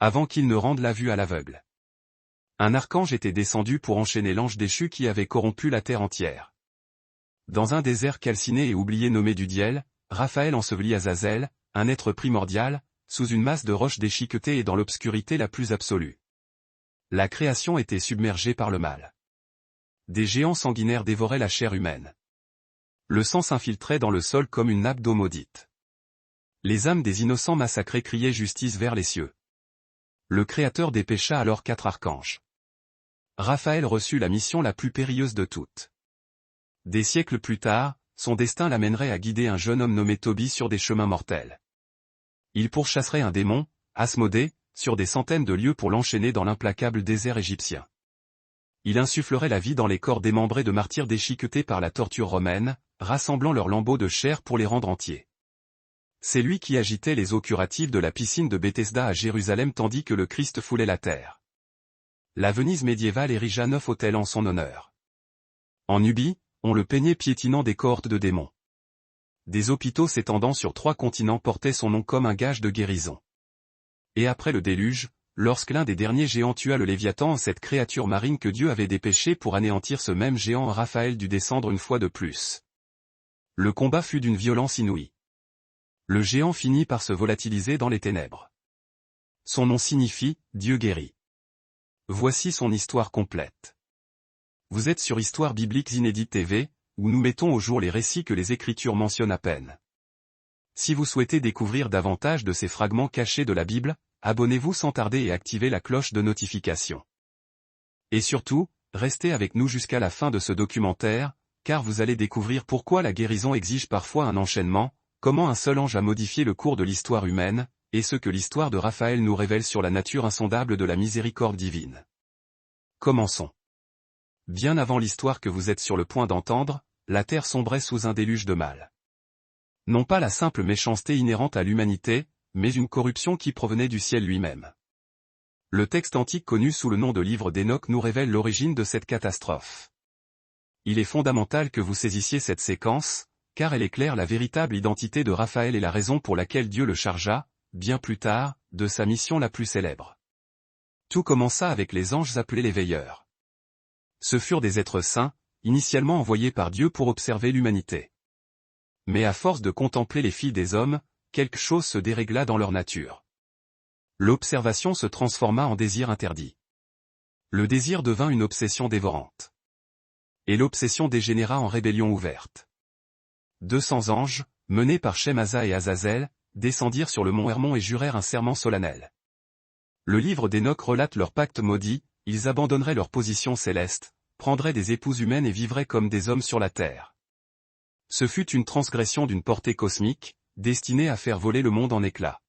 avant qu'il ne rende la vue à l'aveugle. Un archange était descendu pour enchaîner l'ange déchu qui avait corrompu la terre entière. Dans un désert calciné et oublié nommé d'Udiel, Raphaël ensevelit Azazel, un être primordial, sous une masse de roches déchiquetées et dans l'obscurité la plus absolue. La création était submergée par le mal. Des géants sanguinaires dévoraient la chair humaine. Le sang s'infiltrait dans le sol comme une nappe d'eau maudite. Les âmes des innocents massacrés criaient justice vers les cieux. Le Créateur dépêcha alors 4 archanges. Raphaël reçut la mission la plus périlleuse de toutes. Des siècles plus tard, son destin l'amènerait à guider un jeune homme nommé Tobie sur des chemins mortels. Il pourchasserait un démon, Asmodée, sur des centaines de lieues pour l'enchaîner dans l'implacable désert égyptien. Il insufflerait la vie dans les corps démembrés de martyrs déchiquetés par la torture romaine, rassemblant leurs lambeaux de chair pour les rendre entiers. C'est lui qui agitait les eaux curatives de la piscine de Bethesda à Jérusalem tandis que le Christ foulait la terre. La Venise médiévale érigea 9 autels en son honneur. En Nubie, on le peignait piétinant des cohortes de démons. Des hôpitaux s'étendant sur 3 continents portaient son nom comme un gage de guérison. Et après le déluge, lorsque l'un des derniers géants tua le Léviathan, cette créature marine que Dieu avait dépêchée pour anéantir ce même géant, Raphaël dut descendre une fois de plus. Le combat fut d'une violence inouïe. Le géant finit par se volatiliser dans les ténèbres. Son nom signifie « Dieu guérit ». Voici son histoire complète. Vous êtes sur Histoire biblique Inédite TV, où nous mettons au jour les récits que les Écritures mentionnent à peine. Si vous souhaitez découvrir davantage de ces fragments cachés de la Bible, abonnez-vous sans tarder et activez la cloche de notification. Et surtout, restez avec nous jusqu'à la fin de ce documentaire, car vous allez découvrir pourquoi la guérison exige parfois un enchaînement, comment un seul ange a modifié le cours de l'histoire humaine, et ce que l'histoire de Raphaël nous révèle sur la nature insondable de la miséricorde divine. Commençons. Bien avant l'histoire que vous êtes sur le point d'entendre, la terre sombrait sous un déluge de mal. Non pas la simple méchanceté inhérente à l'humanité, mais une corruption qui provenait du ciel lui-même. Le texte antique connu sous le nom de livre d'Enoch nous révèle l'origine de cette catastrophe. Il est fondamental que vous saisissiez cette séquence, car elle éclaire la véritable identité de Raphaël et la raison pour laquelle Dieu le chargea, bien plus tard, de sa mission la plus célèbre. Tout commença avec les anges appelés les veilleurs. Ce furent des êtres saints, initialement envoyés par Dieu pour observer l'humanité. Mais à force de contempler les filles des hommes, quelque chose se dérégla dans leur nature. L'observation se transforma en désir interdit. Le désir devint une obsession dévorante. Et l'obsession dégénéra en rébellion ouverte. 200 anges, menés par Shemasa et Azazel, descendirent sur le mont Hermon et jurèrent un serment solennel. Le livre d'Enoch relate leur pacte maudit, ils abandonneraient leur position céleste, prendraient des épouses humaines et vivraient comme des hommes sur la terre. Ce fut une transgression d'une portée cosmique, destinée à faire voler le monde en éclats.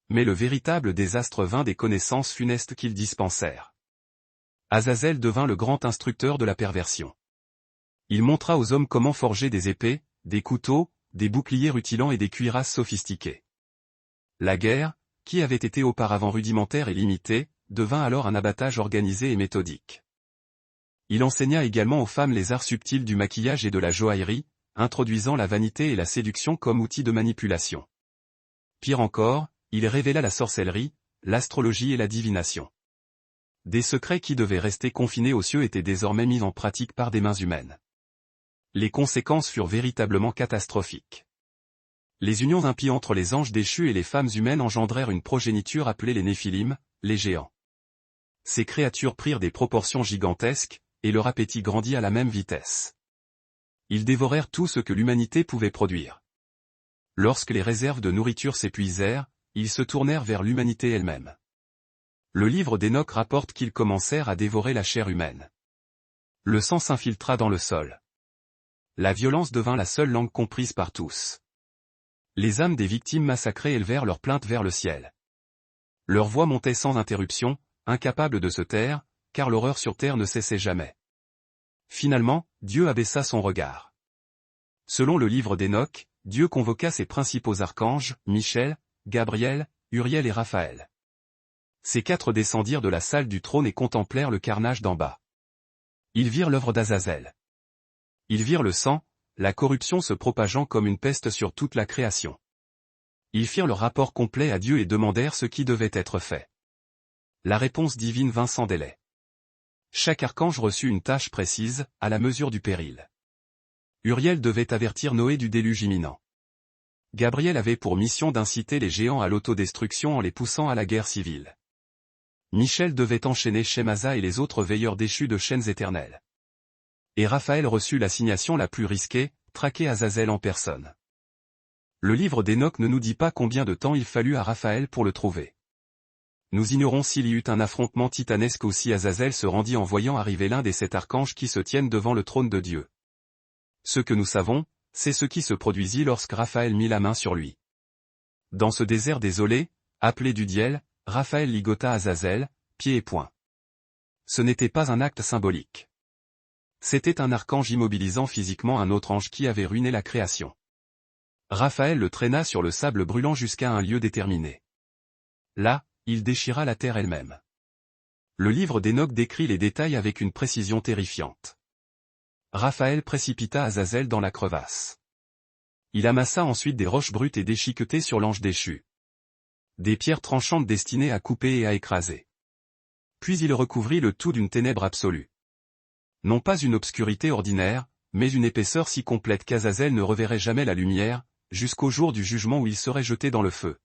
Mais le véritable désastre vint des connaissances funestes qu'ils dispensèrent. Azazel devint le grand instructeur de la perversion. Il montra aux hommes comment forger des épées, des couteaux, des boucliers rutilants et des cuirasses sophistiquées. La guerre, qui avait été auparavant rudimentaire et limitée, devint alors un abattage organisé et méthodique. Il enseigna également aux femmes les arts subtils du maquillage et de la joaillerie, introduisant la vanité et la séduction comme outils de manipulation. Pire encore, il révéla la sorcellerie, l'astrologie et la divination. Des secrets qui devaient rester confinés aux cieux étaient désormais mis en pratique par des mains humaines. Les conséquences furent véritablement catastrophiques. Les unions impies entre les anges déchus et les femmes humaines engendrèrent une progéniture appelée les Néphilim, les géants. Ces créatures prirent des proportions gigantesques, et leur appétit grandit à la même vitesse. Ils dévorèrent tout ce que l'humanité pouvait produire. Lorsque les réserves de nourriture s'épuisèrent, ils se tournèrent vers l'humanité elle-même. Le livre d'Enoch rapporte qu'ils commencèrent à dévorer la chair humaine. Le sang s'infiltra dans le sol. La violence devint la seule langue comprise par tous. Les âmes des victimes massacrées élevèrent leurs plaintes vers le ciel. Leur voix montait sans interruption, incapable de se taire, car l'horreur sur terre ne cessait jamais. Finalement, Dieu abaissa son regard. Selon le livre d'Enoch, Dieu convoqua ses principaux archanges, Michel, Gabriel, Uriel et Raphaël. Ces 4 descendirent de la salle du trône et contemplèrent le carnage d'en bas. Ils virent l'œuvre d'Azazel. Ils virent le sang, la corruption se propageant comme une peste sur toute la création. Ils firent leur rapport complet à Dieu et demandèrent ce qui devait être fait. La réponse divine vint sans délai. Chaque archange reçut une tâche précise, à la mesure du péril. Uriel devait avertir Noé du déluge imminent. Gabriel avait pour mission d'inciter les géants à l'autodestruction en les poussant à la guerre civile. Michel devait enchaîner Shemasa et les autres veilleurs déchus de chaînes éternelles. Et Raphaël reçut l'assignation la plus risquée, traquer Azazel en personne. Le livre d'Enoch ne nous dit pas combien de temps il fallut à Raphaël pour le trouver. Nous ignorons s'il y eut un affrontement titanesque ou si Azazel se rendit en voyant arriver l'un des 7 archanges qui se tiennent devant le trône de Dieu. Ce que nous savons, c'est ce qui se produisit lorsque Raphaël mit la main sur lui. Dans ce désert désolé, appelé du Diel, Raphaël ligota Azazel, pieds et poings. Ce n'était pas un acte symbolique. C'était un archange immobilisant physiquement un autre ange qui avait ruiné la création. Raphaël le traîna sur le sable brûlant jusqu'à un lieu déterminé. Là, il déchira la terre elle-même. Le livre d'Enoch décrit les détails avec une précision terrifiante. Raphaël précipita Azazel dans la crevasse. Il amassa ensuite des roches brutes et déchiquetées sur l'ange déchu. Des pierres tranchantes destinées à couper et à écraser. Puis il recouvrit le tout d'une ténèbre absolue. Non pas une obscurité ordinaire, mais une épaisseur si complète qu'Azazel ne reverrait jamais la lumière, jusqu'au jour du jugement où il serait jeté dans le feu.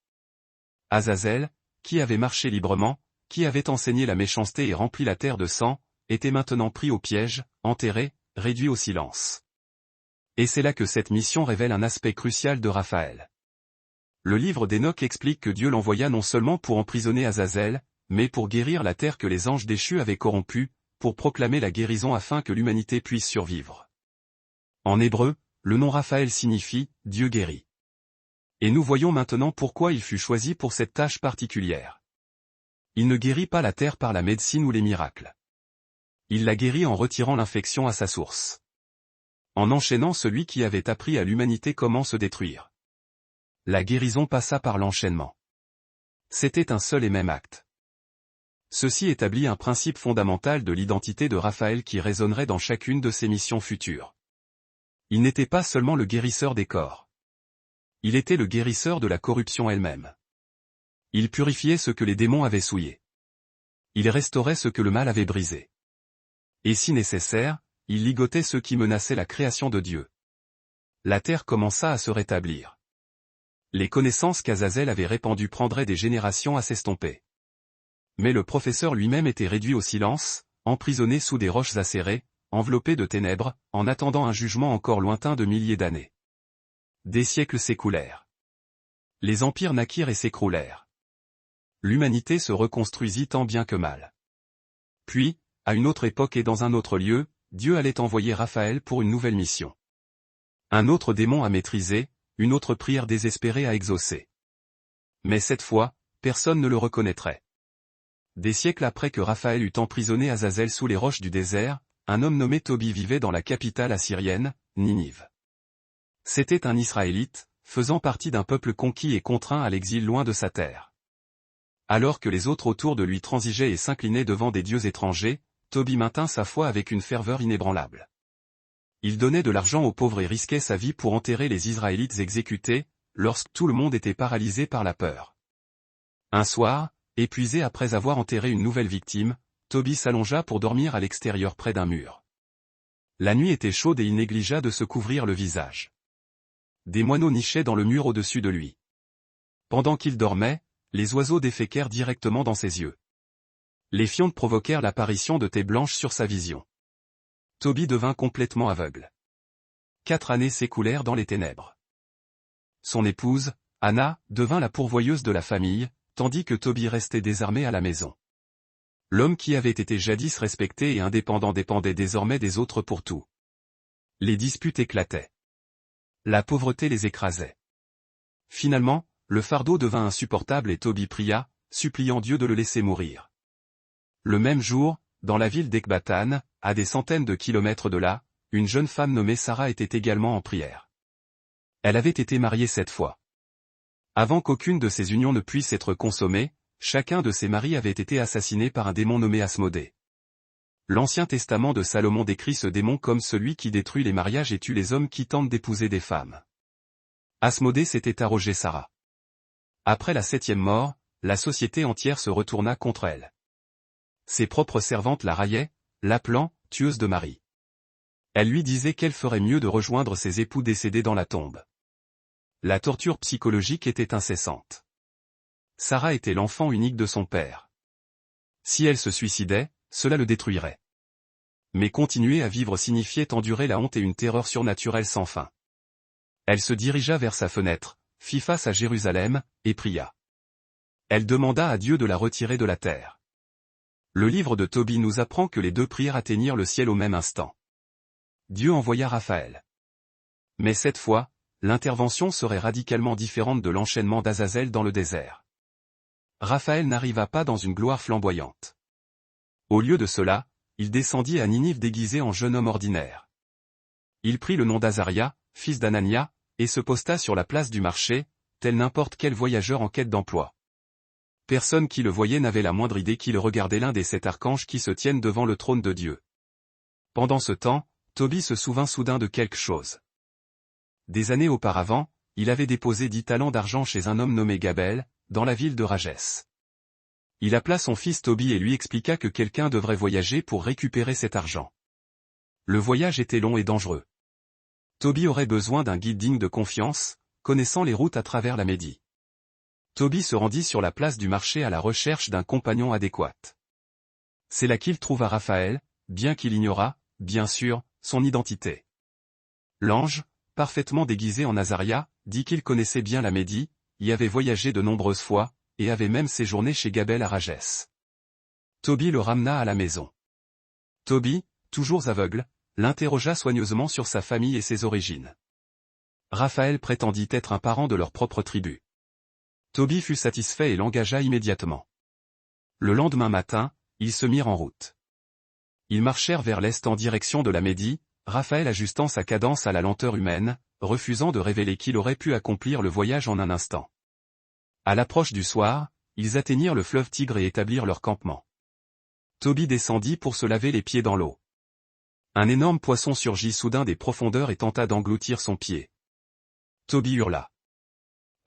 Azazel, qui avait marché librement, qui avait enseigné la méchanceté et rempli la terre de sang, était maintenant pris au piège, enterré, réduit au silence. Et c'est là que cette mission révèle un aspect crucial de Raphaël. Le livre d'Enoch explique que Dieu l'envoya non seulement pour emprisonner Azazel, mais pour guérir la terre que les anges déchus avaient corrompue, pour proclamer la guérison afin que l'humanité puisse survivre. En hébreu, le nom Raphaël signifie « Dieu guérit ». Et nous voyons maintenant pourquoi il fut choisi pour cette tâche particulière. Il ne guérit pas la terre par la médecine ou les miracles. Il la guérit en retirant l'infection à sa source. En enchaînant celui qui avait appris à l'humanité comment se détruire. La guérison passa par l'enchaînement. C'était un seul et même acte. Ceci établit un principe fondamental de l'identité de Raphaël qui résonnerait dans chacune de ses missions futures. Il n'était pas seulement le guérisseur des corps. Il était le guérisseur de la corruption elle-même. Il purifiait ce que les démons avaient souillé. Il restaurait ce que le mal avait brisé. Et si nécessaire, il ligotait ceux qui menaçaient la création de Dieu. La terre commença à se rétablir. Les connaissances qu'Azazel avait répandues prendraient des générations à s'estomper. Mais le professeur lui-même était réduit au silence, emprisonné sous des roches acérées, enveloppé de ténèbres, en attendant un jugement encore lointain de milliers d'années. Des siècles s'écoulèrent. Les empires naquirent et s'écroulèrent. L'humanité se reconstruisit tant bien que mal. Puis, à une autre époque et dans un autre lieu, Dieu allait envoyer Raphaël pour une nouvelle mission. Un autre démon à maîtriser, une autre prière désespérée à exaucer. Mais cette fois, personne ne le reconnaîtrait. Des siècles après que Raphaël eut emprisonné Azazel sous les roches du désert, un homme nommé Tobie vivait dans la capitale assyrienne, Ninive. C'était un Israélite, faisant partie d'un peuple conquis et contraint à l'exil loin de sa terre. Alors que les autres autour de lui transigeaient et s'inclinaient devant des dieux étrangers, Tobie maintint sa foi avec une ferveur inébranlable. Il donnait de l'argent aux pauvres et risquait sa vie pour enterrer les Israélites exécutés, lorsque tout le monde était paralysé par la peur. Un soir, épuisé après avoir enterré une nouvelle victime, Tobie s'allongea pour dormir à l'extérieur près d'un mur. La nuit était chaude et il négligea de se couvrir le visage. Des moineaux nichaient dans le mur au-dessus de lui. Pendant qu'il dormait, les oiseaux déféquèrent directement dans ses yeux. Les fiondes provoquèrent l'apparition de taches blanches sur sa vision. Tobie devint complètement aveugle. 4 années s'écoulèrent dans les ténèbres. Son épouse, Anna, devint la pourvoyeuse de la famille, tandis que Tobie restait désarmé à la maison. L'homme qui avait été jadis respecté et indépendant dépendait désormais des autres pour tout. Les disputes éclataient. La pauvreté les écrasait. Finalement, le fardeau devint insupportable et Tobie pria, suppliant Dieu de le laisser mourir. Le même jour, dans la ville d'Ecbatane, à des centaines de kilomètres de là, une jeune femme nommée Sarah était également en prière. Elle avait été mariée 7 fois. Avant qu'aucune de ces unions ne puisse être consommée, chacun de ses maris avait été assassiné par un démon nommé Asmodée. L'Ancien Testament de Salomon décrit ce démon comme celui qui détruit les mariages et tue les hommes qui tentent d'épouser des femmes. Asmodée s'était arrogé Sarah. Après la 7e mort, la société entière se retourna contre elle. Ses propres servantes la raillaient, l'appelant « tueuse de mari ». Elle lui disait qu'elle ferait mieux de rejoindre ses époux décédés dans la tombe. La torture psychologique était incessante. Sarah était l'enfant unique de son père. Si elle se suicidait, cela le détruirait. Mais continuer à vivre signifiait endurer la honte et une terreur surnaturelle sans fin. Elle se dirigea vers sa fenêtre, fit face à Jérusalem, et pria. Elle demanda à Dieu de la retirer de la terre. Le livre de Tobie nous apprend que les deux prières atteignirent le ciel au même instant. Dieu envoya Raphaël. Mais cette fois, l'intervention serait radicalement différente de l'enchaînement d'Azazel dans le désert. Raphaël n'arriva pas dans une gloire flamboyante. Au lieu de cela, il descendit à Ninive déguisé en jeune homme ordinaire. Il prit le nom d'Azaria, fils d'Anania, et se posta sur la place du marché, tel n'importe quel voyageur en quête d'emploi. Personne qui le voyait n'avait la moindre idée qu'il regardait l'un des 7 archanges qui se tiennent devant le trône de Dieu. Pendant ce temps, Tobie se souvint soudain de quelque chose. Des années auparavant, il avait déposé 10 talents d'argent chez un homme nommé Gabel, dans la ville de Rages. Il appela son fils Tobie et lui expliqua que quelqu'un devrait voyager pour récupérer cet argent. Le voyage était long et dangereux. Tobie aurait besoin d'un guide digne de confiance, connaissant les routes à travers la Médie. Tobie se rendit sur la place du marché à la recherche d'un compagnon adéquat. C'est là qu'il trouva Raphaël, bien qu'il ignorât, bien sûr, son identité. L'ange, parfaitement déguisé en Azaria, dit qu'il connaissait bien la Médie, y avait voyagé de nombreuses fois, et avait même séjourné chez Gabel à Rages. Tobie le ramena à la maison. Tobie, toujours aveugle, l'interrogea soigneusement sur sa famille et ses origines. Raphaël prétendit être un parent de leur propre tribu. Tobie fut satisfait et l'engagea immédiatement. Le lendemain matin, ils se mirent en route. Ils marchèrent vers l'est en direction de la Médie, Raphaël ajustant sa cadence à la lenteur humaine, refusant de révéler qu'il aurait pu accomplir le voyage en un instant. À l'approche du soir, ils atteignirent le fleuve Tigre et établirent leur campement. Tobie descendit pour se laver les pieds dans l'eau. Un énorme poisson surgit soudain des profondeurs et tenta d'engloutir son pied. Tobie hurla.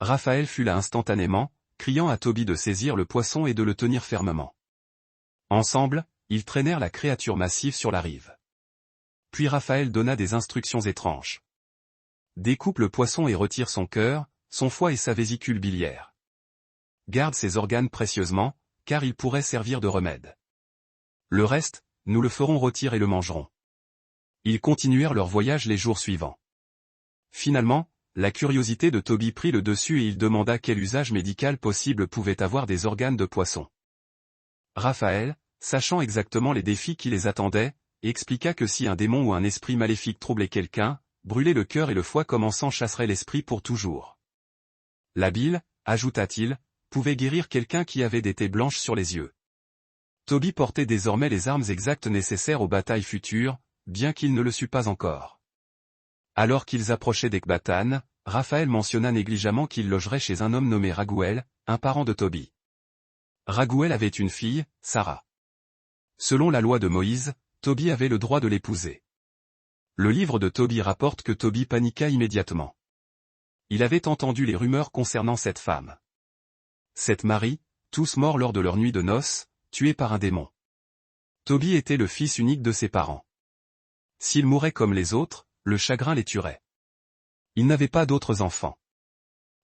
Raphaël fut là instantanément, criant à Tobie de saisir le poisson et de le tenir fermement. Ensemble, ils traînèrent la créature massive sur la rive. Puis Raphaël donna des instructions étranges. Découpe le poisson et retire son cœur, son foie et sa vésicule biliaire. Garde ses organes précieusement, car ils pourraient servir de remède. Le reste, nous le ferons rôtir et le mangerons. Ils continuèrent leur voyage les jours suivants. Finalement, la curiosité de Tobie prit le dessus et il demanda quel usage médical possible pouvait avoir des organes de poisson. Raphaël, sachant exactement les défis qui les attendaient, expliqua que si un démon ou un esprit maléfique troublait quelqu'un, brûler le cœur et le foie comme encens chasserait l'esprit pour toujours. La bile, ajouta-t-il, pouvait guérir quelqu'un qui avait des taches blanches sur les yeux. Tobie portait désormais les armes exactes nécessaires aux batailles futures, bien qu'il ne le sût pas encore. Alors qu'ils approchaient d'Ecbatane, Raphaël mentionna négligemment qu'il logerait chez un homme nommé Raguel, un parent de Tobie. Raguel avait une fille, Sarah. Selon la loi de Moïse, Tobie avait le droit de l'épouser. Le livre de Tobie rapporte que Tobie paniqua immédiatement. Il avait entendu les rumeurs concernant cette femme. Cette Marie, tous morts lors de leur nuit de noces, tués par un démon. Tobie était le fils unique de ses parents. S'il mourait comme les autres, le chagrin les tuerait. Il n'avait pas d'autres enfants.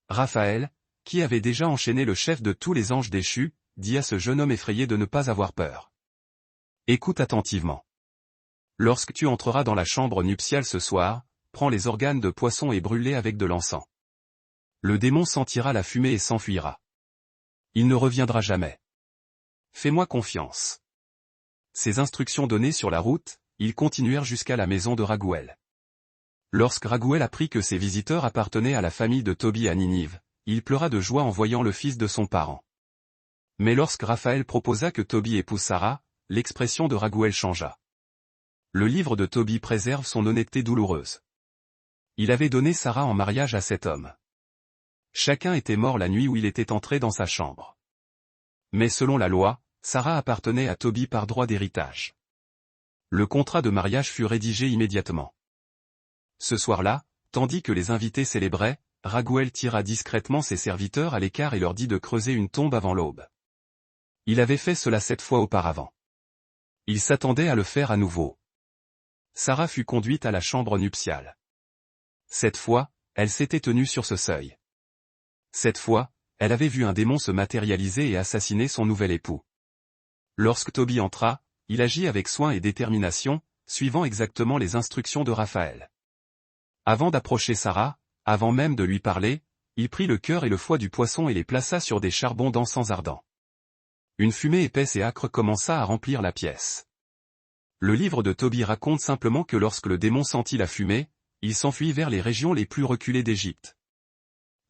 Raphaël, qui avait déjà enchaîné le chef de tous les anges déchus, dit à ce jeune homme effrayé de ne pas avoir peur. Écoute attentivement. Lorsque tu entreras dans la chambre nuptiale ce soir, prends les organes de poisson et brûle-les avec de l'encens. Le démon sentira la fumée et s'enfuira. Il ne reviendra jamais. Fais-moi confiance. Ces instructions données sur la route, ils continuèrent jusqu'à la maison de Raguel. Lorsque Raguel apprit que ses visiteurs appartenaient à la famille de Tobie à Ninive, il pleura de joie en voyant le fils de son parent. Mais lorsque Raphaël proposa que Tobie épouse Sarah, l'expression de Raguel changea. Le livre de Tobie préserve son honnêteté douloureuse. Il avait donné Sarah en mariage à cet homme. Chacun était mort la nuit où il était entré dans sa chambre. Mais selon la loi, Sarah appartenait à Tobie par droit d'héritage. Le contrat de mariage fut rédigé immédiatement. Ce soir-là, tandis que les invités célébraient, Raguel tira discrètement ses serviteurs à l'écart et leur dit de creuser une tombe avant l'aube. Il avait fait cela 7 fois auparavant. Il s'attendait à le faire à nouveau. Sarah fut conduite à la chambre nuptiale. Cette fois, elle s'était tenue sur ce seuil. Cette fois, elle avait vu un démon se matérialiser et assassiner son nouvel époux. Lorsque Toby entra, il agit avec soin et détermination, suivant exactement les instructions de Raphaël. Avant d'approcher Sarah, avant même de lui parler, il prit le cœur et le foie du poisson et les plaça sur des charbons d'encens ardent. Une fumée épaisse et âcre commença à remplir la pièce. Le livre de Toby raconte simplement que lorsque le démon sentit la fumée, il s'enfuit vers les régions les plus reculées d'Égypte.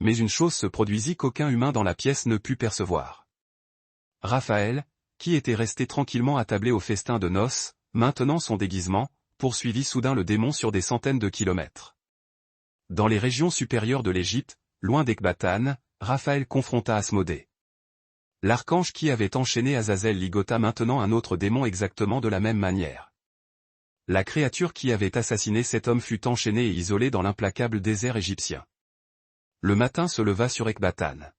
Mais une chose se produisit qu'aucun humain dans la pièce ne put percevoir. Raphaël, qui était resté tranquillement attablé au festin de noces, maintenant son déguisement, poursuivit soudain le démon sur des centaines de kilomètres. Dans les régions supérieures de l'Égypte, loin d'Ecbatane, Raphaël confronta Asmodée. L'archange qui avait enchaîné Azazel ligota maintenant un autre démon exactement de la même manière. La créature qui avait assassiné cet homme fut enchaînée et isolée dans l'implacable désert égyptien. Le matin se leva sur Ecbatane.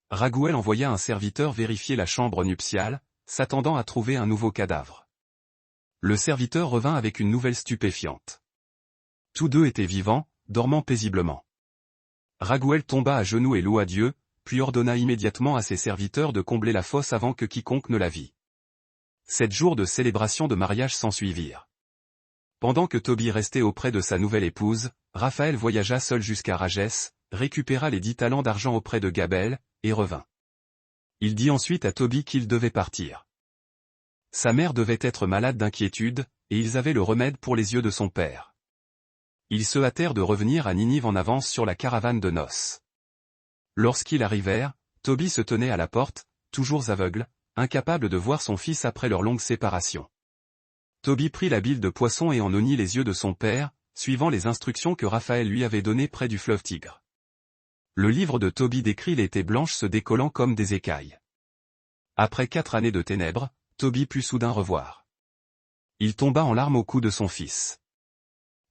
Raguel envoya un serviteur vérifier la chambre nuptiale, s'attendant à trouver un nouveau cadavre. Le serviteur revint avec une nouvelle stupéfiante. Tous deux étaient vivants, dormant paisiblement. Raguel tomba à genoux et loua Dieu, puis ordonna immédiatement à ses serviteurs de combler la fosse avant que quiconque ne la vît. 7 jours de célébration de mariage s'ensuivirent. Pendant que Toby restait auprès de sa nouvelle épouse, Raphaël voyagea seul jusqu'à Ragès, récupéra les 10 talents d'argent auprès de Gabel, et revint. Il dit ensuite à Toby qu'il devait partir. Sa mère devait être malade d'inquiétude, et ils avaient le remède pour les yeux de son père. Ils se hâtèrent de revenir à Ninive en avance sur la caravane de noces. Lorsqu'ils arrivèrent, Toby se tenait à la porte, toujours aveugle, incapable de voir son fils après leur longue séparation. Toby prit la bile de poisson et en oignit les yeux de son père, suivant les instructions que Raphaël lui avait données près du fleuve Tigre. Le livre de Toby décrit les têtes blanches se décollant comme des écailles. Après 4 années de ténèbres, Toby put soudain revoir. Il tomba en larmes au cou de son fils.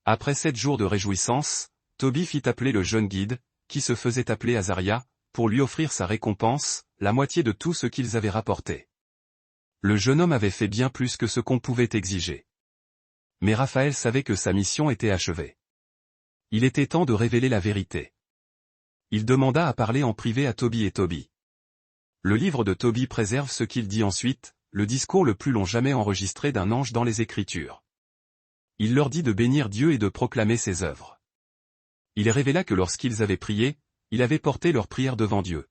Après 7 jours de réjouissance, Toby fit appeler le jeune guide, qui se faisait appeler Azaria, pour lui offrir sa récompense, la moitié de tout ce qu'ils avaient rapporté. Le jeune homme avait fait bien plus que ce qu'on pouvait exiger. Mais Raphaël savait que sa mission était achevée. Il était temps de révéler la vérité. Il demanda à parler en privé à Toby et Toby. Le livre de Toby préserve ce qu'il dit ensuite, le discours le plus long jamais enregistré d'un ange dans les Écritures. Il leur dit de bénir Dieu et de proclamer ses œuvres. Il révéla que lorsqu'ils avaient prié, il avait porté leur prière devant Dieu.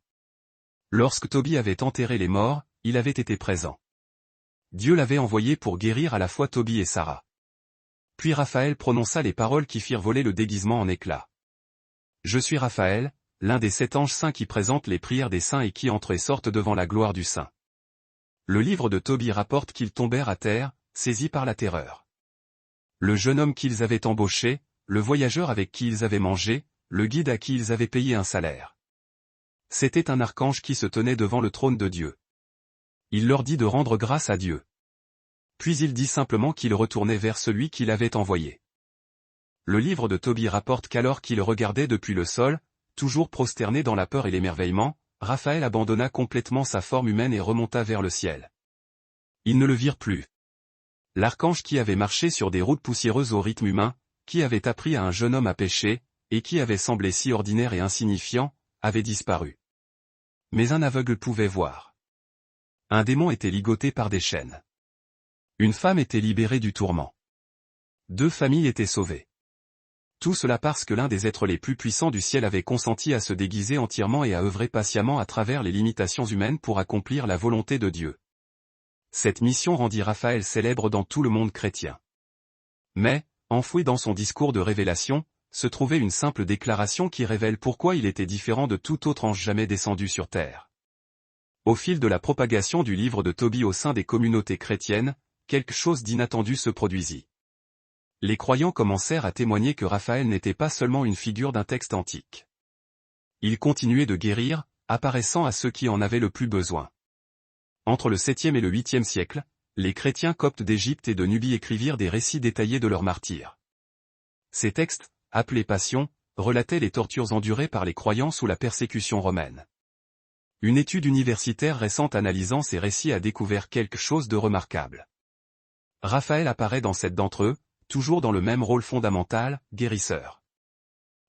Lorsque Toby avait enterré les morts, il avait été présent. Dieu l'avait envoyé pour guérir à la fois Toby et Sarah. Puis Raphaël prononça les paroles qui firent voler le déguisement en éclats. Je suis Raphaël, l'un des 7 anges saints qui présentent les prières des saints et qui entrent et sortent devant la gloire du Saint. Le livre de Toby rapporte qu'ils tombèrent à terre, saisis par la terreur. Le jeune homme qu'ils avaient embauché, le voyageur avec qui ils avaient mangé, le guide à qui ils avaient payé un salaire. C'était un archange qui se tenait devant le trône de Dieu. Il leur dit de rendre grâce à Dieu. Puis il dit simplement qu'il retournait vers celui qui l'avait envoyé. Le livre de Toby rapporte qu'alors qu'il regardait depuis le sol, toujours prosterné dans la peur et l'émerveillement, Raphaël abandonna complètement sa forme humaine et remonta vers le ciel. Ils ne le virent plus. L'archange qui avait marché sur des routes poussiéreuses au rythme humain, qui avait appris à un jeune homme à pécher, et qui avait semblé si ordinaire et insignifiant, avait disparu. Mais un aveugle pouvait voir. Un démon était ligoté par des chaînes. Une femme était libérée du tourment. 2 familles étaient sauvées. Tout cela parce que l'un des êtres les plus puissants du ciel avait consenti à se déguiser entièrement et à œuvrer patiemment à travers les limitations humaines pour accomplir la volonté de Dieu. Cette mission rendit Raphaël célèbre dans tout le monde chrétien. Mais, enfoui dans son discours de révélation, se trouvait une simple déclaration qui révèle pourquoi il était différent de tout autre ange jamais descendu sur terre. Au fil de la propagation du livre de Toby au sein des communautés chrétiennes, quelque chose d'inattendu se produisit. Les croyants commencèrent à témoigner que Raphaël n'était pas seulement une figure d'un texte antique. Il continuait de guérir, apparaissant à ceux qui en avaient le plus besoin. Entre le 7e et le 8e siècle, les chrétiens coptes d'Égypte et de Nubie écrivirent des récits détaillés de leurs martyrs. Ces textes, appelés Passions, relataient les tortures endurées par les croyants sous la persécution romaine. Une étude universitaire récente analysant ces récits a découvert quelque chose de remarquable. Raphaël apparaît dans 7 d'entre eux, toujours dans le même rôle fondamental, guérisseur.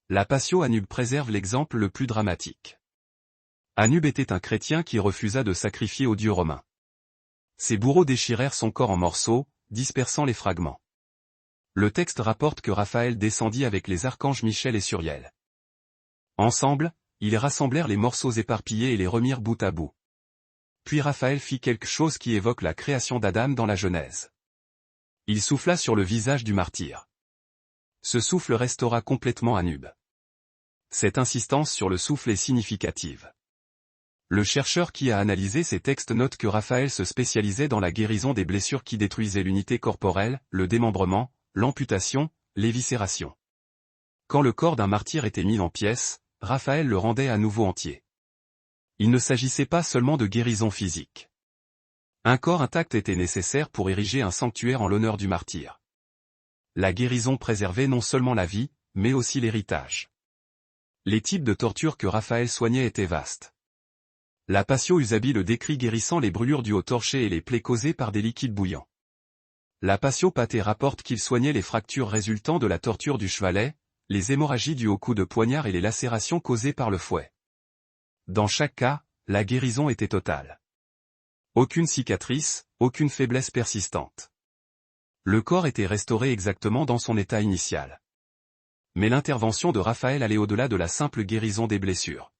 La Passio Anube préserve l'exemple le plus dramatique. Anube était un chrétien qui refusa de sacrifier aux dieux romains. Ses bourreaux déchirèrent son corps en morceaux, dispersant les fragments. Le texte rapporte que Raphaël descendit avec les archanges Michel et Suriel. Ensemble, ils rassemblèrent les morceaux éparpillés et les remirent bout à bout. Puis Raphaël fit quelque chose qui évoque la création d'Adam dans la Genèse. Il souffla sur le visage du martyr. Ce souffle restaura complètement Anube. Cette insistance sur le souffle est significative. Le chercheur qui a analysé ces textes note que Raphaël se spécialisait dans la guérison des blessures qui détruisaient l'unité corporelle, le démembrement, l'amputation, l'éviscération. Quand le corps d'un martyr était mis en pièces, Raphaël le rendait à nouveau entier. Il ne s'agissait pas seulement de guérison physique. Un corps intact était nécessaire pour ériger un sanctuaire en l'honneur du martyr. La guérison préservait non seulement la vie, mais aussi l'héritage. Les types de tortures que Raphaël soignait étaient vastes. La Passio Usabi le décrit guérissant les brûlures dues au torché et les plaies causées par des liquides bouillants. La Passio Pathé rapporte qu'il soignait les fractures résultant de la torture du chevalet, les hémorragies dues au coup de poignard et les lacérations causées par le fouet. Dans chaque cas, la guérison était totale. Aucune cicatrice, aucune faiblesse persistante. Le corps était restauré exactement dans son état initial. Mais l'intervention de Raphaël allait au-delà de la simple guérison des blessures.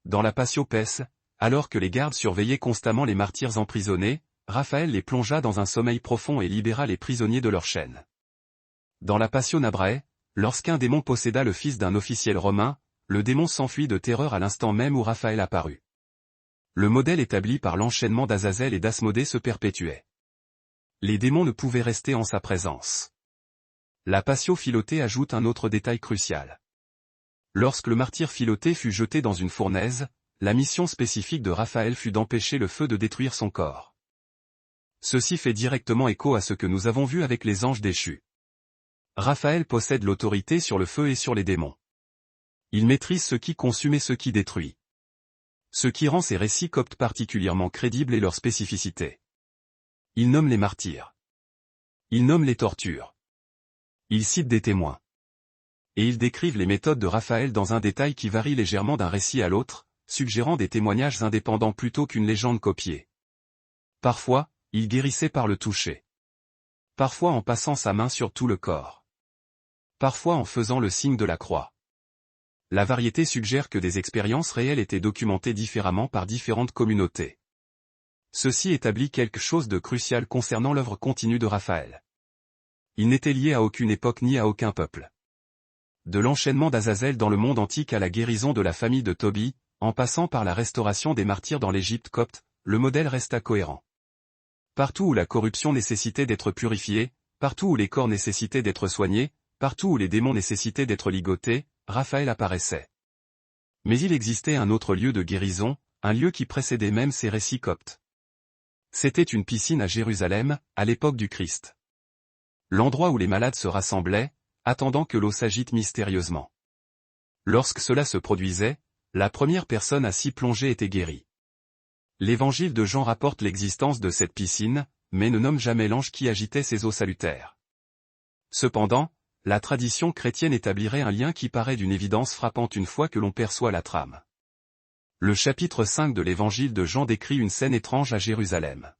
Dans la Passio Pes, alors que les gardes surveillaient constamment les martyrs emprisonnés, Raphaël les plongea dans un sommeil profond et libéra les prisonniers de leurs chaînes. Dans la Passio Nabrae, lorsqu'un démon posséda le fils d'un officiel romain, le démon s'enfuit de terreur à l'instant même où Raphaël apparut. Le modèle établi par l'enchaînement d'Azazel et d'Asmodée se perpétuait. Les démons ne pouvaient rester en sa présence. La Passio Philotée ajoute un autre détail crucial. Lorsque le martyr Philoté fut jeté dans une fournaise, la mission spécifique de Raphaël fut d'empêcher le feu de détruire son corps. Ceci fait directement écho à ce que nous avons vu avec les anges déchus. Raphaël possède l'autorité sur le feu et sur les démons. Il maîtrise ce qui consume et ce qui détruit. Ce qui rend ces récits coptes particulièrement crédibles est leur spécificité. Il nomme les martyrs. Il nomme les tortures. Il cite des témoins. Et ils décrivent les méthodes de Raphaël dans un détail qui varie légèrement d'un récit à l'autre, suggérant des témoignages indépendants plutôt qu'une légende copiée. Parfois, il guérissait par le toucher. Parfois en passant sa main sur tout le corps. Parfois en faisant le signe de la croix. La variété suggère que des expériences réelles étaient documentées différemment par différentes communautés. Ceci établit quelque chose de crucial concernant l'œuvre continue de Raphaël. Il n'était lié à aucune époque ni à aucun peuple. De l'enchaînement d'Azazel dans le monde antique à la guérison de la famille de Tobie, en passant par la restauration des martyrs dans l'Égypte copte, le modèle resta cohérent. Partout où la corruption nécessitait d'être purifiée, partout où les corps nécessitaient d'être soignés, partout où les démons nécessitaient d'être ligotés, Raphaël apparaissait. Mais il existait un autre lieu de guérison, un lieu qui précédait même ces récits coptes. C'était une piscine à Jérusalem, à l'époque du Christ. L'endroit où les malades se rassemblaient, attendant que l'eau s'agite mystérieusement. Lorsque cela se produisait, la première personne à s'y plonger était guérie. L'évangile de Jean rapporte l'existence de cette piscine, mais ne nomme jamais l'ange qui agitait ces eaux salutaires. Cependant, la tradition chrétienne établirait un lien qui paraît d'une évidence frappante une fois que l'on perçoit la trame. Le chapitre 5 de l'évangile de Jean décrit une scène étrange à Jérusalem.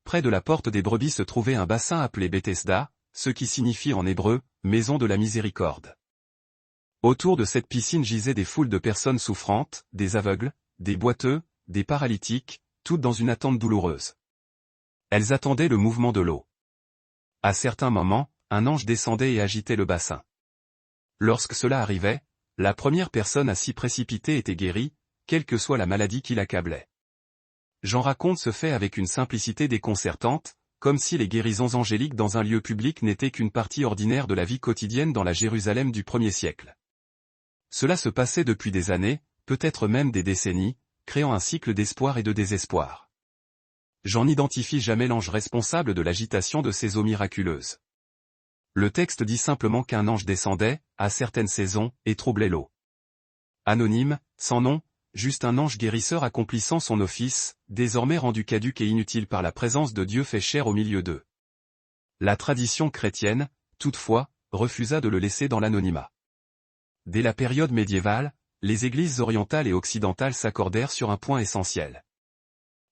Près de la porte des brebis se trouvait un bassin appelé Bethesda, ce qui signifie en hébreu, maison de la miséricorde. Autour de cette piscine gisaient des foules de personnes souffrantes, des aveugles, des boiteux, des paralytiques, toutes dans une attente douloureuse. Elles attendaient le mouvement de l'eau. À certains moments, un ange descendait et agitait le bassin. Lorsque cela arrivait, la première personne à s'y précipiter était guérie, quelle que soit la maladie qui l'accablait. Jean raconte ce fait avec une simplicité déconcertante, comme si les guérisons angéliques dans un lieu public n'étaient qu'une partie ordinaire de la vie quotidienne dans la Jérusalem du 1er siècle. Cela se passait depuis des années, peut-être même des décennies, créant un cycle d'espoir et de désespoir. Jean n'identifie jamais l'ange responsable de l'agitation de ces eaux miraculeuses. Le texte dit simplement qu'un ange descendait, à certaines saisons, et troublait l'eau. Anonyme, sans nom, juste un ange guérisseur accomplissant son office, désormais rendu caduc et inutile par la présence de Dieu fait chair au milieu d'eux. La tradition chrétienne, toutefois, refusa de le laisser dans l'anonymat. Dès la période médiévale, les églises orientales et occidentales s'accordèrent sur un point essentiel.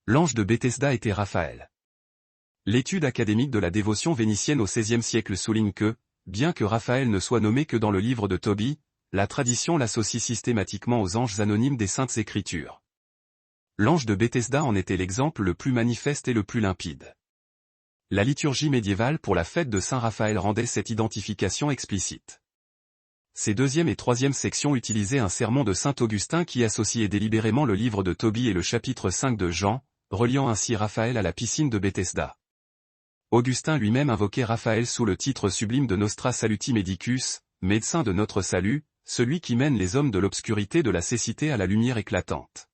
L'ange de Bethesda était Raphaël. L'étude académique de la dévotion vénitienne au XVIe siècle souligne que, bien que Raphaël ne soit nommé que dans le livre de Tobie, la tradition l'associe systématiquement aux anges anonymes des Saintes Écritures. L'ange de Bethesda en était l'exemple le plus manifeste et le plus limpide. La liturgie médiévale pour la fête de Saint Raphaël rendait cette identification explicite. Ces deuxième et troisième sections utilisaient un sermon de saint Augustin qui associait délibérément le livre de Tobie et le chapitre 5 de Jean, reliant ainsi Raphaël à la piscine de Bethesda. Augustin lui-même invoquait Raphaël sous le titre sublime de Nostra Saluti Medicus, médecin de notre salut, celui qui mène les hommes de l'obscurité de la cécité à la lumière éclatante.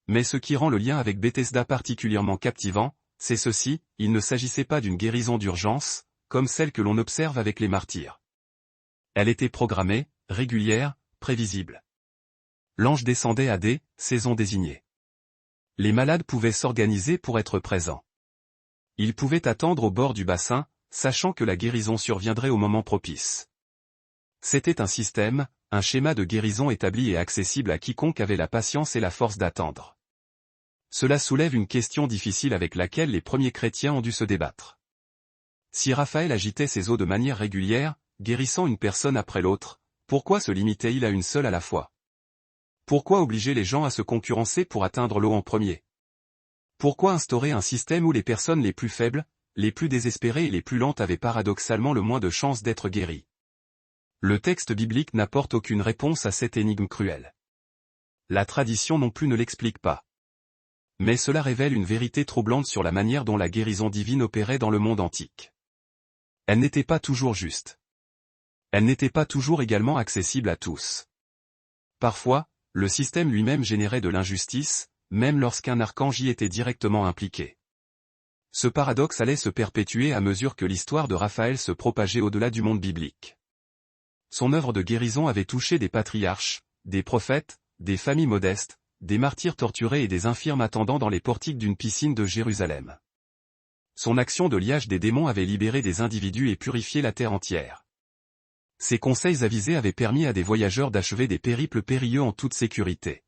Mais ce qui rend le lien avec Bethesda particulièrement captivant, c'est ceci, il ne s'agissait pas d'une guérison d'urgence, comme celle que l'on observe avec les martyrs. Elle était programmée, régulière, prévisible. L'ange descendait à des saisons désignées. Les malades pouvaient s'organiser pour être présents. Ils pouvaient attendre au bord du bassin, sachant que la guérison surviendrait au moment propice. C'était un système, un schéma de guérison établi et accessible à quiconque avait la patience et la force d'attendre. Cela soulève une question difficile avec laquelle les premiers chrétiens ont dû se débattre. Si Raphaël agitait ses eaux de manière régulière, guérissant une personne après l'autre, pourquoi se limitait-il à une seule à la fois? Pourquoi obliger les gens à se concurrencer pour atteindre l'eau en premier? Pourquoi instaurer un système où les personnes les plus faibles, les plus désespérées et les plus lentes avaient paradoxalement le moins de chances d'être guéries? Le texte biblique n'apporte aucune réponse à cette énigme cruelle. La tradition non plus ne l'explique pas. Mais cela révèle une vérité troublante sur la manière dont la guérison divine opérait dans le monde antique. Elle n'était pas toujours juste. Elle n'était pas toujours également accessible à tous. Parfois, le système lui-même générait de l'injustice, même lorsqu'un archange y était directement impliqué. Ce paradoxe allait se perpétuer à mesure que l'histoire de Raphaël se propageait au-delà du monde biblique. Son œuvre de guérison avait touché des patriarches, des prophètes, des familles modestes, des martyrs torturés et des infirmes attendant dans les portiques d'une piscine de Jérusalem. Son action de liage des démons avait libéré des individus et purifié la terre entière. Ses conseils avisés avaient permis à des voyageurs d'achever des périples périlleux en toute sécurité.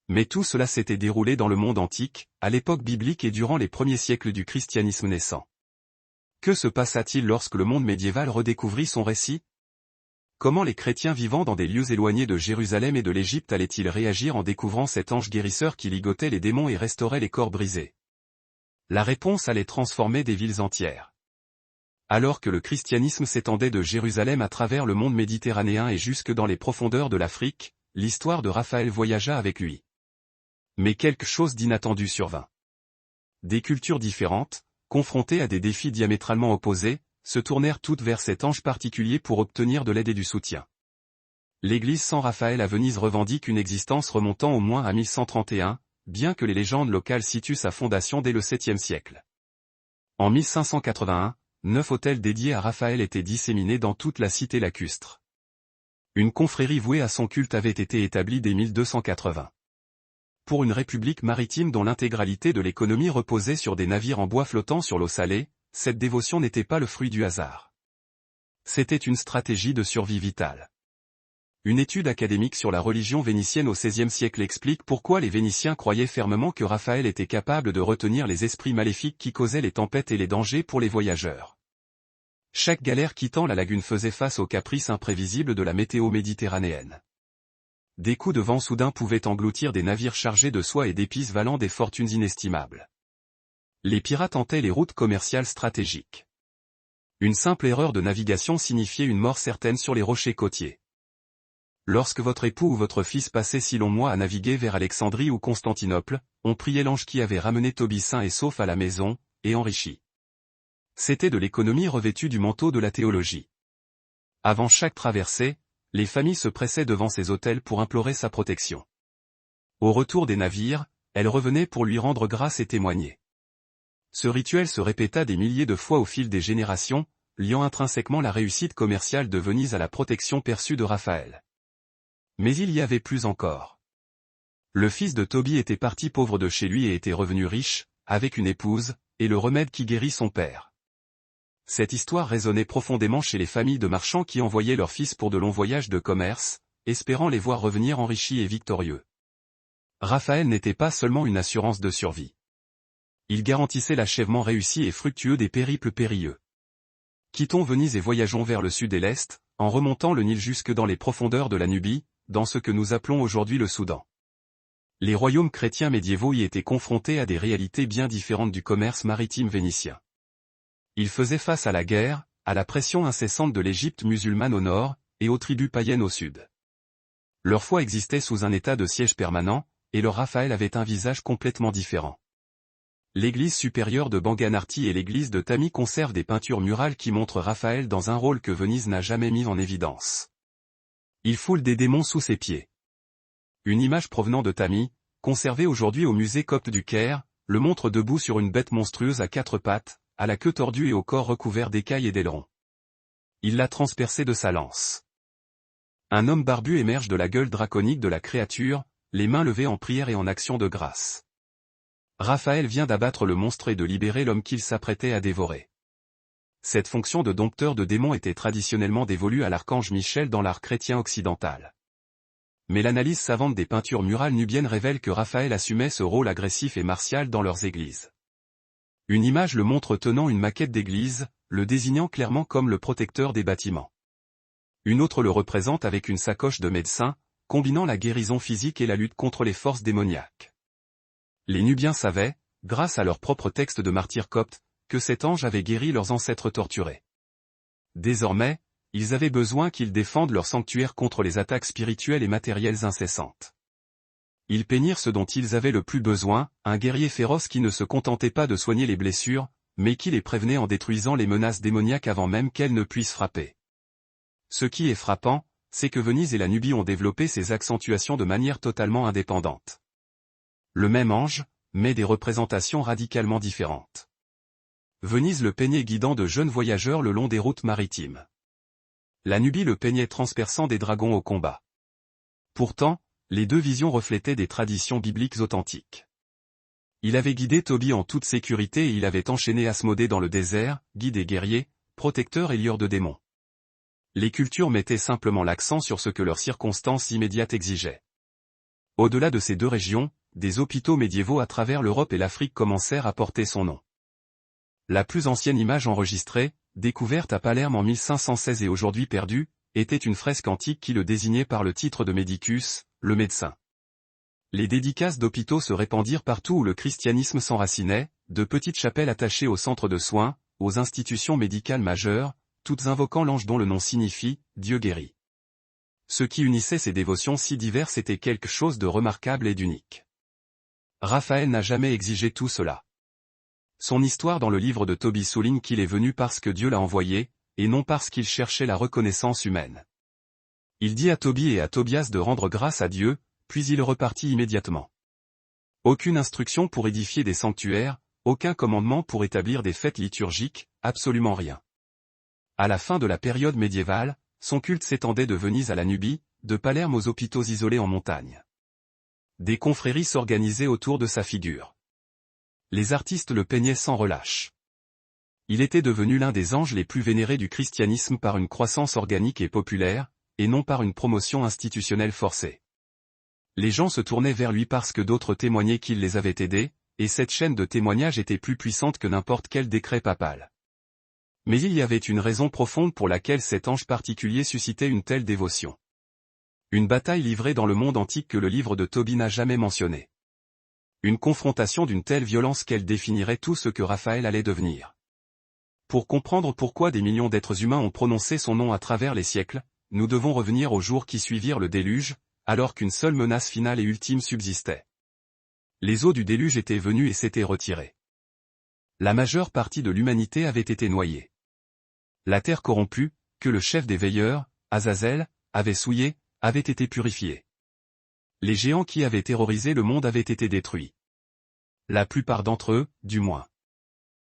Mais tout cela s'était déroulé dans le monde antique, à l'époque biblique et durant les premiers siècles du christianisme naissant. Que se passa-t-il lorsque le monde médiéval redécouvrit son récit? Comment les chrétiens vivant dans des lieux éloignés de Jérusalem et de l'Égypte allaient-ils réagir en découvrant cet ange guérisseur qui ligotait les démons et restaurait les corps brisés? La réponse allait transformer des villes entières. Alors que le christianisme s'étendait de Jérusalem à travers le monde méditerranéen et jusque dans les profondeurs de l'Afrique, l'histoire de Raphaël voyagea avec lui. Mais quelque chose d'inattendu survint. Des cultures différentes, confrontées à des défis diamétralement opposés, se tournèrent toutes vers cet ange particulier pour obtenir de l'aide et du soutien. L'église San Raphaël à Venise revendique une existence remontant au moins à 1131, bien que les légendes locales situent sa fondation dès le 7e siècle. En 1581, 9 hôtels dédiés à Raphaël étaient disséminés dans toute la cité lacustre. Une confrérie vouée à son culte avait été établie dès 1280. Pour une république maritime dont l'intégralité de l'économie reposait sur des navires en bois flottant sur l'eau salée, cette dévotion n'était pas le fruit du hasard. C'était une stratégie de survie vitale. Une étude académique sur la religion vénitienne au XVIe siècle explique pourquoi les Vénitiens croyaient fermement que Raphaël était capable de retenir les esprits maléfiques qui causaient les tempêtes et les dangers pour les voyageurs. Chaque galère quittant la lagune faisait face aux caprices imprévisibles de la météo méditerranéenne. Des coups de vent soudains pouvaient engloutir des navires chargés de soie et d'épices valant des fortunes inestimables. Les pirates hantaient les routes commerciales stratégiques. Une simple erreur de navigation signifiait une mort certaine sur les rochers côtiers. Lorsque votre époux ou votre fils passait si longs mois à naviguer vers Alexandrie ou Constantinople, on priait l'ange qui avait ramené Tobie sain et sauf à la maison, et enrichi. C'était de l'économie revêtue du manteau de la théologie. Avant chaque traversée, les familles se pressaient devant ces hôtels pour implorer sa protection. Au retour des navires, elles revenaient pour lui rendre grâce et témoigner. Ce rituel se répéta des milliers de fois au fil des générations, liant intrinsèquement la réussite commerciale de Venise à la protection perçue de Raphaël. Mais il y avait plus encore. Le fils de Tobie était parti pauvre de chez lui et était revenu riche, avec une épouse, et le remède qui guérit son père. Cette histoire résonnait profondément chez les familles de marchands qui envoyaient leurs fils pour de longs voyages de commerce, espérant les voir revenir enrichis et victorieux. Raphaël n'était pas seulement une assurance de survie. Il garantissait l'achèvement réussi et fructueux des périples périlleux. Quittons Venise et voyageons vers le sud et l'est, en remontant le Nil jusque dans les profondeurs de la Nubie, dans ce que nous appelons aujourd'hui le Soudan. Les royaumes chrétiens médiévaux y étaient confrontés à des réalités bien différentes du commerce maritime vénitien. Ils faisaient face à la guerre, à la pression incessante de l'Égypte musulmane au nord, et aux tribus païennes au sud. Leur foi existait sous un état de siège permanent, et leur Raphaël avait un visage complètement différent. L'église supérieure de Banganarti et l'église de Tami conservent des peintures murales qui montrent Raphaël dans un rôle que Venise n'a jamais mis en évidence. Il foule des démons sous ses pieds. Une image provenant de Tami, conservée aujourd'hui au musée copte du Caire, le montre debout sur une bête monstrueuse à 4 pattes, à la queue tordue et au corps recouvert d'écailles et d'ailerons. Il l'a transpercé de sa lance. Un homme barbu émerge de la gueule draconique de la créature, les mains levées en prière et en action de grâce. Raphaël vient d'abattre le monstre et de libérer l'homme qu'il s'apprêtait à dévorer. Cette fonction de dompteur de démons était traditionnellement dévolue à l'archange Michel dans l'art chrétien occidental. Mais l'analyse savante des peintures murales nubiennes révèle que Raphaël assumait ce rôle agressif et martial dans leurs églises. Une image le montre tenant une maquette d'église, le désignant clairement comme le protecteur des bâtiments. Une autre le représente avec une sacoche de médecin, combinant la guérison physique et la lutte contre les forces démoniaques. Les Nubiens savaient, grâce à leur propre texte de martyrs coptes, que cet ange avait guéri leurs ancêtres torturés. Désormais, ils avaient besoin qu'ils défendent leur sanctuaire contre les attaques spirituelles et matérielles incessantes. Ils peignirent ce dont ils avaient le plus besoin, un guerrier féroce qui ne se contentait pas de soigner les blessures, mais qui les prévenait en détruisant les menaces démoniaques avant même qu'elles ne puissent frapper. Ce qui est frappant, c'est que Venise et la Nubie ont développé ces accentuations de manière totalement indépendante. Le même ange, mais des représentations radicalement différentes. Venise le peignait guidant de jeunes voyageurs le long des routes maritimes. La Nubie le peignait transperçant des dragons au combat. Pourtant, les deux visions reflétaient des traditions bibliques authentiques. Il avait guidé Tobie en toute sécurité et il avait enchaîné Asmodée dans le désert, guide et guerrier, protecteur et lieur de démons. Les cultures mettaient simplement l'accent sur ce que leurs circonstances immédiates exigeaient. Au-delà de ces deux régions, des hôpitaux médiévaux à travers l'Europe et l'Afrique commencèrent à porter son nom. La plus ancienne image enregistrée, découverte à Palerme en 1516 et aujourd'hui perdue, était une fresque antique qui le désignait par le titre de Medicus, le médecin. Les dédicaces d'hôpitaux se répandirent partout où le christianisme s'enracinait, de petites chapelles attachées aux centres de soins, aux institutions médicales majeures, toutes invoquant l'ange dont le nom signifie « Dieu guérit ». Ce qui unissait ces dévotions si diverses était quelque chose de remarquable et d'unique. Raphaël n'a jamais exigé tout cela. Son histoire dans le livre de Tobie souligne qu'il est venu parce que Dieu l'a envoyé, et non parce qu'il cherchait la reconnaissance humaine. Il dit à Tobie et à Tobias de rendre grâce à Dieu, puis il repartit immédiatement. Aucune instruction pour édifier des sanctuaires, aucun commandement pour établir des fêtes liturgiques, absolument rien. À la fin de la période médiévale, son culte s'étendait de Venise à la Nubie, de Palerme aux hôpitaux isolés en montagne. Des confréries s'organisaient autour de sa figure. Les artistes le peignaient sans relâche. Il était devenu l'un des anges les plus vénérés du christianisme par une croissance organique et populaire, et non par une promotion institutionnelle forcée. Les gens se tournaient vers lui parce que d'autres témoignaient qu'il les avait aidés, et cette chaîne de témoignages était plus puissante que n'importe quel décret papal. Mais il y avait une raison profonde pour laquelle cet ange particulier suscitait une telle dévotion. Une bataille livrée dans le monde antique que le livre de Tobie n'a jamais mentionnée. Une confrontation d'une telle violence qu'elle définirait tout ce que Raphaël allait devenir. Pour comprendre pourquoi des millions d'êtres humains ont prononcé son nom à travers les siècles, nous devons revenir aux jours qui suivirent le déluge, alors qu'une seule menace finale et ultime subsistait. Les eaux du déluge étaient venues et s'étaient retirées. La majeure partie de l'humanité avait été noyée. La terre corrompue, que le chef des veilleurs, Azazel, avait souillée, avait été purifiée. Les géants qui avaient terrorisé le monde avaient été détruits. La plupart d'entre eux, du moins.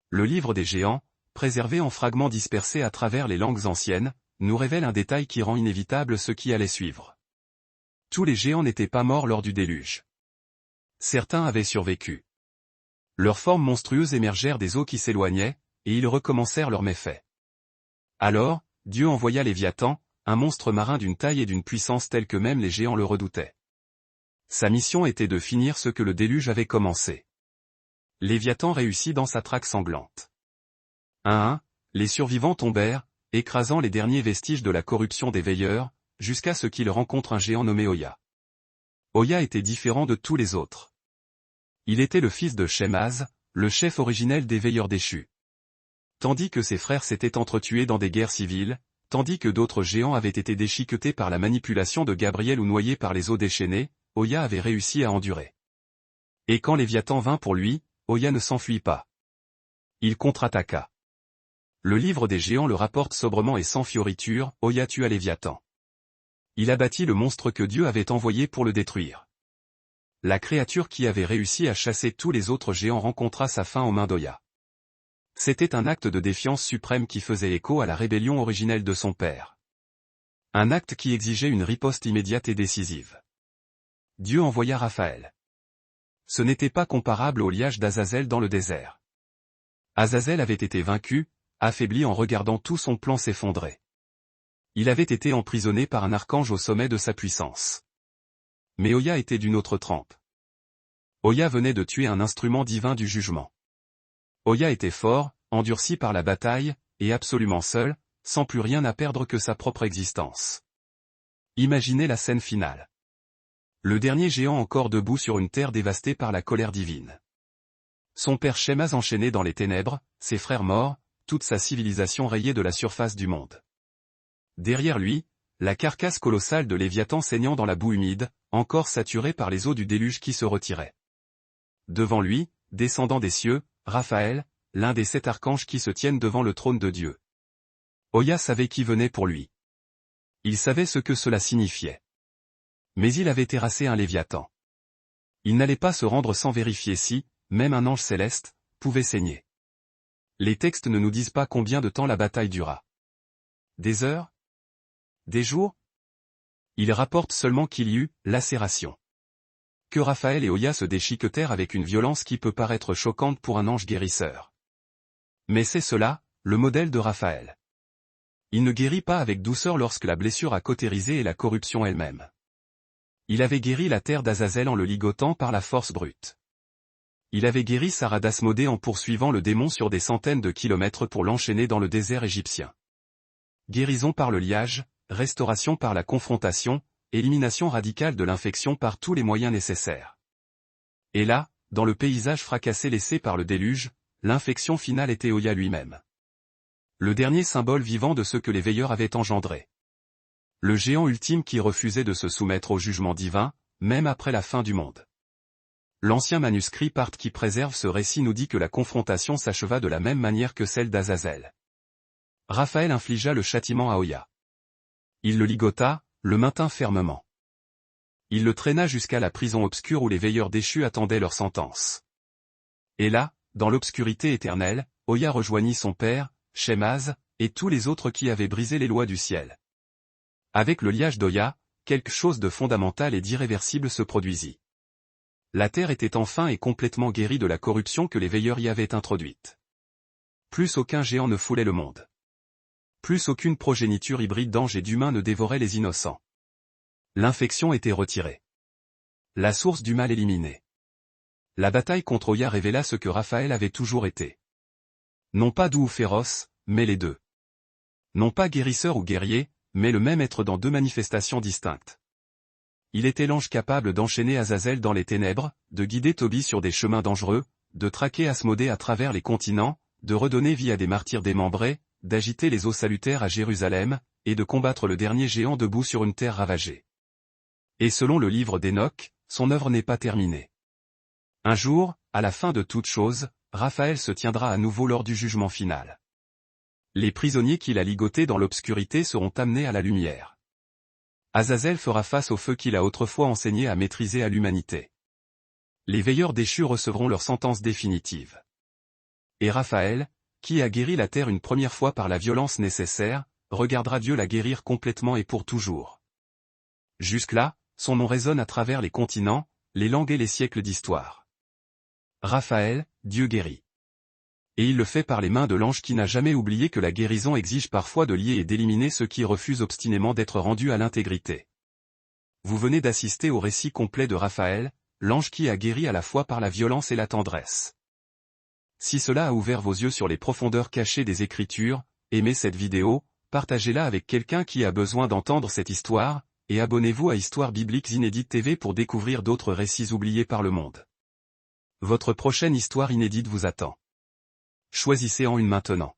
Le livre des géants, préservé en fragments dispersés à travers les langues anciennes, nous révèle un détail qui rend inévitable ce qui allait suivre. Tous les géants n'étaient pas morts lors du déluge. Certains avaient survécu. Leurs formes monstrueuses émergèrent des eaux qui s'éloignaient, et ils recommencèrent leurs méfaits. Alors, Dieu envoya Léviathan, un monstre marin d'une taille et d'une puissance telle que même les géants le redoutaient. Sa mission était de finir ce que le déluge avait commencé. Léviathan réussit dans sa traque sanglante. Un à un, les survivants tombèrent, écrasant les derniers vestiges de la corruption des veilleurs, jusqu'à ce qu'ils rencontrent un géant nommé Oya. Oya était différent de tous les autres. Il était le fils de Shemaz, le chef originel des veilleurs déchus. Tandis que ses frères s'étaient entretués dans des guerres civiles, tandis que d'autres géants avaient été déchiquetés par la manipulation de Gabriel ou noyés par les eaux déchaînées, Oya avait réussi à endurer. Et quand Léviathan vint pour lui, Oya ne s'enfuit pas. Il contre-attaqua. Le livre des géants le rapporte sobrement et sans fioriture, Oya tua Léviathan. Il abattit le monstre que Dieu avait envoyé pour le détruire. La créature qui avait réussi à chasser tous les autres géants rencontra sa fin aux mains d'Oya. C'était un acte de défiance suprême qui faisait écho à la rébellion originelle de son père. Un acte qui exigeait une riposte immédiate et décisive. Dieu envoya Raphaël. Ce n'était pas comparable au liage d'Azazel dans le désert. Azazel avait été vaincu, affaibli en regardant tout son plan s'effondrer. Il avait été emprisonné par un archange au sommet de sa puissance. Mais Oya était d'une autre trempe. Oya venait de tuer un instrument divin du jugement. Oya était fort, endurci par la bataille, et absolument seul, sans plus rien à perdre que sa propre existence. Imaginez la scène finale. Le dernier géant encore debout sur une terre dévastée par la colère divine. Son père Shemaz enchaîné dans les ténèbres, ses frères morts, toute sa civilisation rayée de la surface du monde. Derrière lui, la carcasse colossale de Léviathan saignant dans la boue humide, encore saturée par les eaux du déluge qui se retiraient. Devant lui, descendant des cieux, Raphaël, l'un des 7 archanges qui se tiennent devant le trône de Dieu. Oya savait qui venait pour lui. Il savait ce que cela signifiait. Mais il avait terrassé un Léviathan. Il n'allait pas se rendre sans vérifier si, même un ange céleste, pouvait saigner. Les textes ne nous disent pas combien de temps la bataille dura. Des heures? Des jours? Ils rapportent seulement qu'il y eut lacération. Que Raphaël et Oya se déchiquetèrent avec une violence qui peut paraître choquante pour un ange guérisseur. Mais c'est cela, le modèle de Raphaël. Il ne guérit pas avec douceur lorsque la blessure a cautérisé et la corruption elle-même. Il avait guéri la terre d'Azazel en le ligotant par la force brute. Il avait guéri Sarah d'Asmodée en poursuivant le démon sur des centaines de kilomètres pour l'enchaîner dans le désert égyptien. Guérison par le liage, restauration par la confrontation, élimination radicale de l'infection par tous les moyens nécessaires. Et là, dans le paysage fracassé laissé par le déluge, l'infection finale était Oya lui-même. Le dernier symbole vivant de ce que les veilleurs avaient engendré. Le géant ultime qui refusait de se soumettre au jugement divin, même après la fin du monde. L'ancien manuscrit Part qui préserve ce récit nous dit que la confrontation s'acheva de la même manière que celle d'Azazel. Raphaël infligea le châtiment à Oya. Il le ligota, le maintint fermement. Il le traîna jusqu'à la prison obscure où les veilleurs déchus attendaient leur sentence. Et là, dans l'obscurité éternelle, Oya rejoignit son père, Shemaz, et tous les autres qui avaient brisé les lois du ciel. Avec le liage d'Oya, quelque chose de fondamental et d'irréversible se produisit. La terre était enfin et complètement guérie de la corruption que les veilleurs y avaient introduite. Plus aucun géant ne foulait le monde. Plus aucune progéniture hybride d'anges et d'humains ne dévorait les innocents. L'infection était retirée. La source du mal éliminée. La bataille contre Oya révéla ce que Raphaël avait toujours été. Non pas doux ou féroce, mais les deux. Non pas guérisseur ou guerrier, mais le même être dans 2 manifestations distinctes. Il était l'ange capable d'enchaîner Azazel dans les ténèbres, de guider Tobie sur des chemins dangereux, de traquer Asmodée à travers les continents, de redonner vie à des martyrs démembrés, d'agiter les eaux salutaires à Jérusalem, et de combattre le dernier géant debout sur une terre ravagée. Et selon le livre d'Enoch, son œuvre n'est pas terminée. Un jour, à la fin de toute chose, Raphaël se tiendra à nouveau lors du jugement final. Les prisonniers qu'il a ligotés dans l'obscurité seront amenés à la lumière. Azazel fera face au feu qu'il a autrefois enseigné à maîtriser à l'humanité. Les veilleurs déchus recevront leur sentence définitive. Et Raphaël, qui a guéri la terre une première fois par la violence nécessaire, regardera Dieu la guérir complètement et pour toujours. Jusque-là, son nom résonne à travers les continents, les langues et les siècles d'histoire. Raphaël, Dieu guérit. Et il le fait par les mains de l'ange qui n'a jamais oublié que la guérison exige parfois de lier et d'éliminer ceux qui refusent obstinément d'être rendus à l'intégrité. Vous venez d'assister au récit complet de Raphaël, l'ange qui a guéri à la fois par la violence et la tendresse. Si cela a ouvert vos yeux sur les profondeurs cachées des Écritures, aimez cette vidéo, partagez-la avec quelqu'un qui a besoin d'entendre cette histoire, et abonnez-vous à Histoires Bibliques Inédites TV pour découvrir d'autres récits oubliés par le monde. Votre prochaine histoire inédite vous attend. Choisissez en une maintenant.